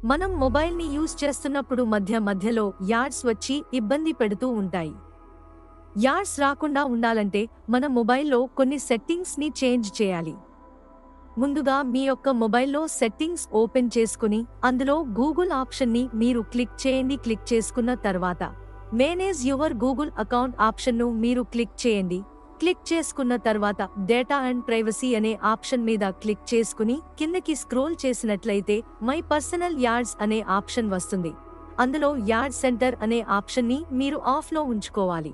మనం మొబైల్ని యూజ్ చేస్తున్నప్పుడు మధ్యలో యాడ్స్ వచ్చి ఇబ్బంది పెడుతూ ఉంటాయి. యాడ్స్ రాకుండా ఉండాలంటే మన మొబైల్లో కొన్ని సెట్టింగ్స్ని చేంజ్ చేయాలి. ముందుగా మీ యొక్క మొబైల్లో సెట్టింగ్స్ ఓపెన్ చేసుకుని అందులో గూగుల్ ఆప్షన్ని మీరు క్లిక్ చేయండి. క్లిక్ చేసుకున్న తర్వాత మేనేజ్ యువర్ గూగుల్ అకౌంట్ ఆప్షన్ను మీరు క్లిక్ చేయండి. క్లిక్ చేసుకున్న తర్వాత డేటా అండ్ ప్రైవసీ అనే ఆప్షన్ మీద క్లిక్ చేసుకుని కిందకి స్క్రోల్ చేసినట్లయితే మై పర్సనల్ యాడ్స్ అనే ఆప్షన్ వస్తుంది. అందులో యాడ్ సెంటర్ అనే ఆప్షన్ని మీరు ఆఫ్లో ఉంచుకోవాలి.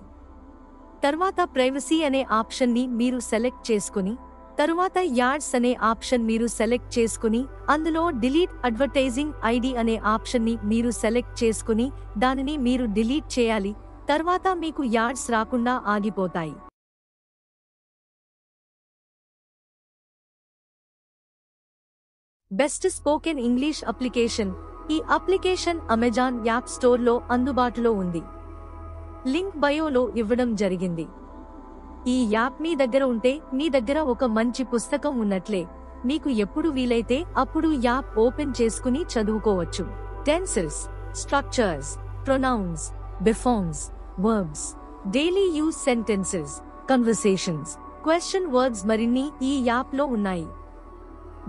తర్వాత ప్రైవసీ అనే ఆప్షన్ని మీరు సెలెక్ట్ చేసుకుని తరువాత యాడ్స్ అనే ఆప్షన్ మీరు సెలెక్ట్ చేసుకుని అందులో డిలీట్ అడ్వర్టైజింగ్ ఐడి అనే ఆప్షన్ని మీరు సెలెక్ట్ చేసుకుని దానిని మీరు డిలీట్ చేయాలి. తర్వాత మీకు యాడ్స్ రాకుండా ఆగిపోతాయి. Best spoken English application. ఈ అప్లికేషన్ అమెజాన్ యాప్ స్టోర్లో అందుబాటులో ఉంది. లింక్ బయోలో ఇవ్వడం జరిగింది. ఈ యాప్ మీ దగ్గర ఉంటే మీ దగ్గర ఒక మంచి పుస్తకం ఉన్నట్లే. మీకు ఎప్పుడు వీలైతే అప్పుడు యాప్ ఓపెన్ చేసుకుని చదువుకోవచ్చు. Tenses, structures, pronouns, be forms, verbs, daily use sentences, conversations, question words మరిన్ని ఈ యాప్లో ఉన్నాయి.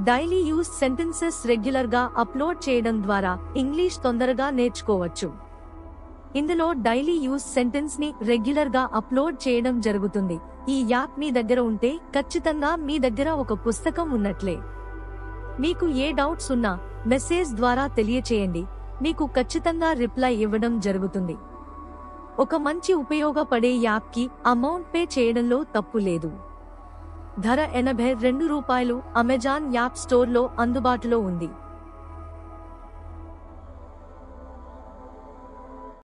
డైలీ యూజ్ సెంటెన్సెస్ రెగ్యులర్గా అప్లోడ్ చేయడం ద్వారా ఇంగ్లీష్ తొందరగా నేర్చుకోవచ్చు. ఇందులో డైలీ యూజ్ సెంటెన్స్ ని రెగ్యులర్ గా అప్లోడ్ చేయడం జరుగుతుంది. ఈ యాప్ మీ దగ్గర ఉంటే ఖచ్చితంగా మీ దగ్గర ఒక పుస్తకం ఉన్నట్లే. మీకు ఏ డౌట్స్ ఉన్నా మెసేజ్ ద్వారా తెలియచేయండి. మీకు ఖచ్చితంగా రిప్లై ఇవ్వడం జరుగుతుంది. ఒక మంచి ఉపయోగపడే యాప్ కి అమౌంట్ పే చేయడంలో తప్పు లేదు. ధర ₹82 అమెజాన్ యాప్ స్టోర్లో అందుబాటులో ఉంది.